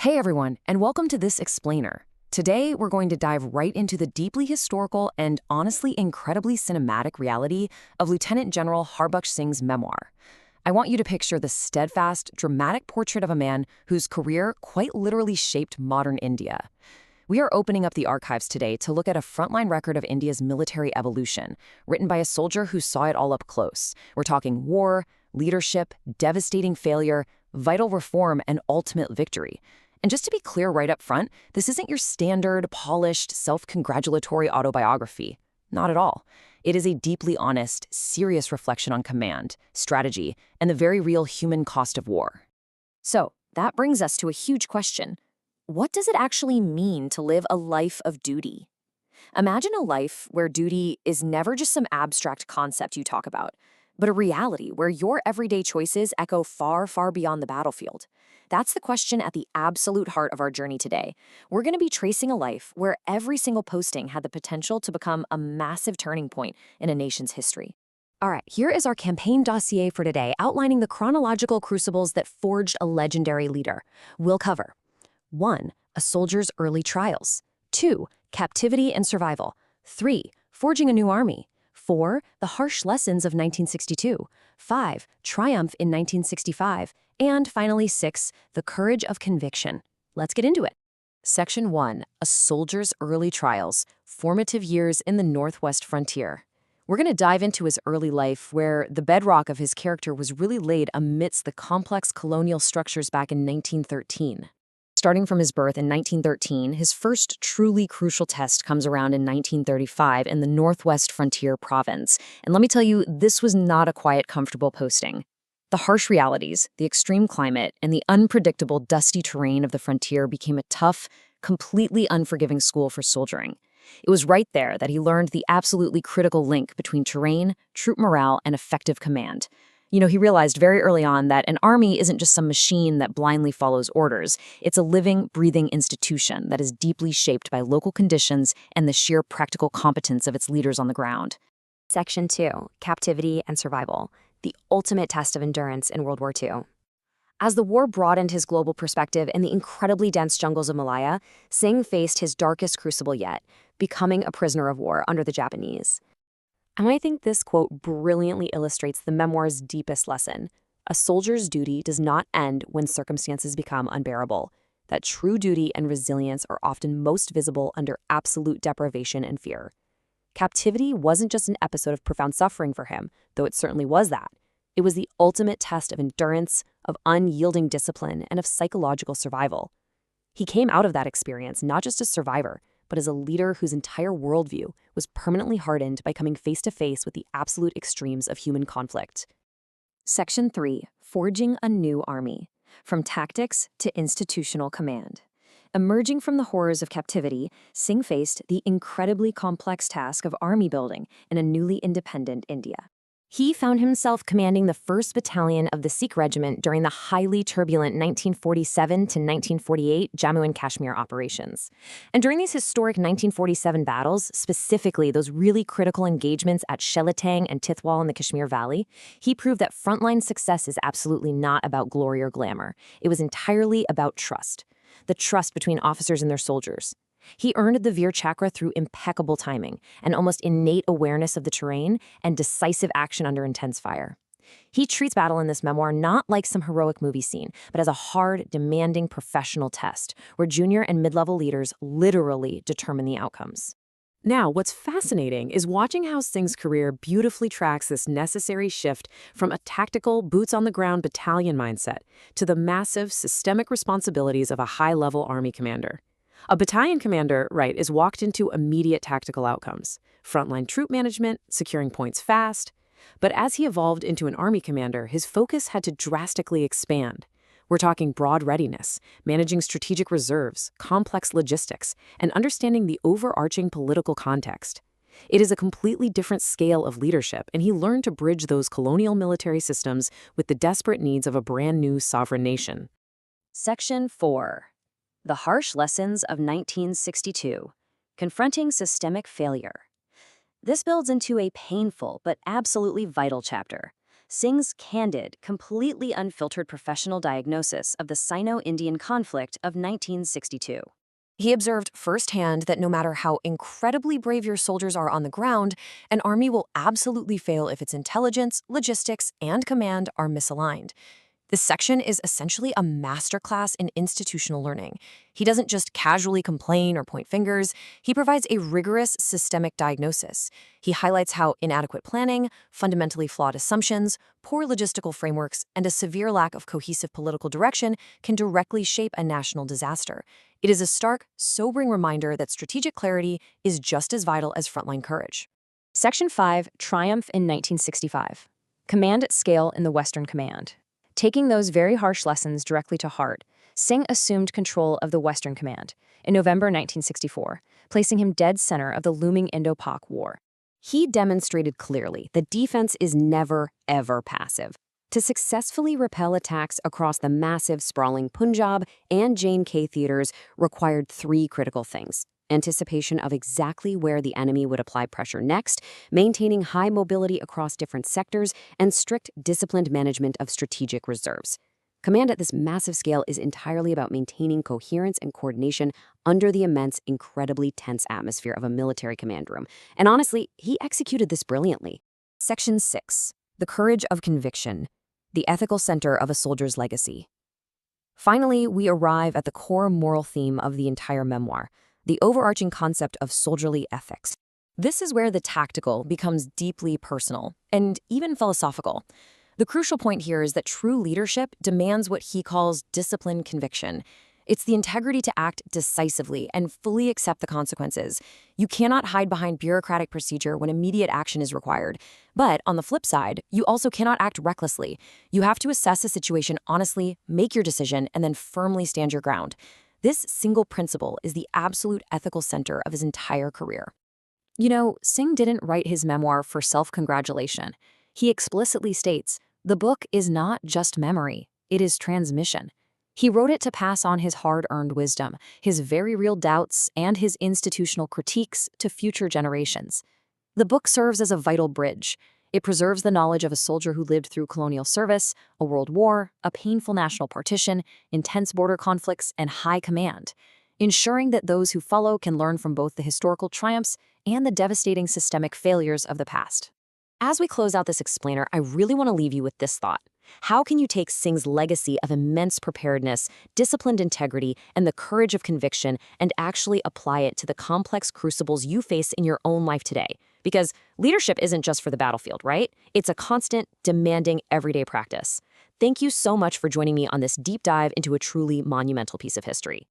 Hey everyone, and welcome to this explainer. Today, we're going to dive right into the deeply historical and honestly incredibly cinematic reality of Lieutenant General Harbaksh Singh's memoir. I want you to picture the steadfast, dramatic portrait of a man whose career quite literally shaped modern India. We are opening up the archives today to look at a frontline record of India's military evolution, written by a soldier who saw it all up close. We're talking war, leadership, devastating failure, vital reform, and ultimate victory. And just to be clear right up front, this isn't your standard, polished, self-congratulatory autobiography. Not at all. It is a deeply honest, serious reflection on command, strategy, and the very real human cost of war. So, that brings us to a huge question. What does it actually mean to live a life of duty? Imagine a life where duty is never just some abstract concept you talk about, but a reality where your everyday choices echo far, far beyond the battlefield. That's the question at the absolute heart of our journey today. We're going to be tracing a life where every single posting had the potential to become a massive turning point in a nation's history. All right, here is our campaign dossier for today, outlining the chronological crucibles that forged a legendary leader. We'll cover 1. A soldier's early trials. 2. Captivity and survival. 3. Forging a new army. 4. The harsh lessons of 1962. 5. Triumph in 1965. And finally, 6. The courage of conviction. Let's get into it. Section 1. A soldier's early trials. Formative years in the Northwest frontier. We're going to dive into his early life, where the bedrock of his character was really laid amidst the complex colonial structures back in 1913. Starting from his birth in 1913, his first truly crucial test comes around in 1935 in the Northwest Frontier Province. And let me tell you, this was not a quiet, comfortable posting. The harsh realities, the extreme climate, and the unpredictable, dusty terrain of the frontier became a tough, completely unforgiving school for soldiering. It was right there that he learned the absolutely critical link between terrain, troop morale, and effective command. He realized very early on that an army isn't just some machine that blindly follows orders. It's a living, breathing institution that is deeply shaped by local conditions and the sheer practical competence of its leaders on the ground. Section 2. Captivity and survival. The ultimate test of endurance in World War II. As the war broadened his global perspective in the incredibly dense jungles of Malaya, Singh faced his darkest crucible yet, becoming a prisoner of war under the Japanese. And I think this quote brilliantly illustrates the memoir's deepest lesson. A soldier's duty does not end when circumstances become unbearable. That true duty and resilience are often most visible under absolute deprivation and fear. Captivity wasn't just an episode of profound suffering for him, though it certainly was that. It was the ultimate test of endurance, of unyielding discipline, and of psychological survival. He came out of that experience not just a survivor, but as a leader whose entire worldview was permanently hardened by coming face-to-face with the absolute extremes of human conflict. Section 3. Forging a new army. From tactics to institutional command. Emerging from the horrors of captivity, Singh faced the incredibly complex task of army building in a newly independent India. He found himself commanding the 1st Battalion of the Sikh Regiment during the highly turbulent 1947 to 1948 Jammu and Kashmir operations. And during these historic 1947 battles, specifically those really critical engagements at Shelatang and Tithwal in the Kashmir Valley, he proved that frontline success is absolutely not about glory or glamour. It was entirely about trust. The trust between officers and their soldiers. He earned the Veer Chakra through impeccable timing, an almost innate awareness of the terrain, and decisive action under intense fire. He treats battle in this memoir not like some heroic movie scene, but as a hard, demanding professional test, where junior and mid-level leaders literally determine the outcomes. Now, what's fascinating is watching how Singh's career beautifully tracks this necessary shift from a tactical, boots-on-the-ground battalion mindset to the massive, systemic responsibilities of a high-level army commander. A battalion commander, right, is walked into immediate tactical outcomes, frontline troop management, securing points fast. But as he evolved into an army commander, his focus had to drastically expand. We're talking broad readiness, managing strategic reserves, complex logistics, and understanding the overarching political context. It is a completely different scale of leadership, and he learned to bridge those colonial military systems with the desperate needs of a brand new sovereign nation. Section 4. The harsh lessons of 1962. Confronting systemic failure. This builds into a painful but absolutely vital chapter. Singh's candid, completely unfiltered professional diagnosis of the Sino-Indian conflict of 1962. He observed firsthand that no matter how incredibly brave your soldiers are on the ground, an army will absolutely fail if its intelligence, logistics, and command are misaligned. This section is essentially a masterclass in institutional learning. He doesn't just casually complain or point fingers, he provides a rigorous systemic diagnosis. He highlights how inadequate planning, fundamentally flawed assumptions, poor logistical frameworks, and a severe lack of cohesive political direction can directly shape a national disaster. It is a stark, sobering reminder that strategic clarity is just as vital as frontline courage. Section 5, Triumph in 1965. Command at scale in the Western Command. Taking those very harsh lessons directly to heart, Singh assumed control of the Western Command in November 1964, placing him dead center of the looming Indo-Pak War. He demonstrated clearly that defense is never, ever passive. To successfully repel attacks across the massive, sprawling Punjab and J&K theaters required three critical things: anticipation of exactly where the enemy would apply pressure next, maintaining high mobility across different sectors, and strict, disciplined management of strategic reserves. Command at this massive scale is entirely about maintaining coherence and coordination under the immense, incredibly tense atmosphere of a military command room. And honestly, he executed this brilliantly. Section 6. The Courage of Conviction. The ethical center of a soldier's legacy. Finally, we arrive at the core moral theme of the entire memoir, the overarching concept of soldierly ethics. This is where the tactical becomes deeply personal and even philosophical. The crucial point here is that true leadership demands what he calls disciplined conviction. It's the integrity to act decisively and fully accept the consequences. You cannot hide behind bureaucratic procedure when immediate action is required. But on the flip side, you also cannot act recklessly. You have to assess a situation honestly, make your decision, and then firmly stand your ground. This single principle is the absolute ethical center of his entire career. You know, Singh didn't write his memoir for self-congratulation. He explicitly states, the book is not just memory, it is transmission. He wrote it to pass on his hard-earned wisdom, his very real doubts, and his institutional critiques to future generations. The book serves as a vital bridge. It preserves the knowledge of a soldier who lived through colonial service, a world war, a painful national partition, intense border conflicts, and high command, ensuring that those who follow can learn from both the historical triumphs and the devastating systemic failures of the past. As we close out this explainer, I really want to leave you with this thought. How can you take Singh's legacy of immense preparedness, disciplined integrity, and the courage of conviction and actually apply it to the complex crucibles you face in your own life today? Because leadership isn't just for the battlefield, right? It's a constant, demanding, everyday practice. Thank you so much for joining me on this deep dive into a truly monumental piece of history.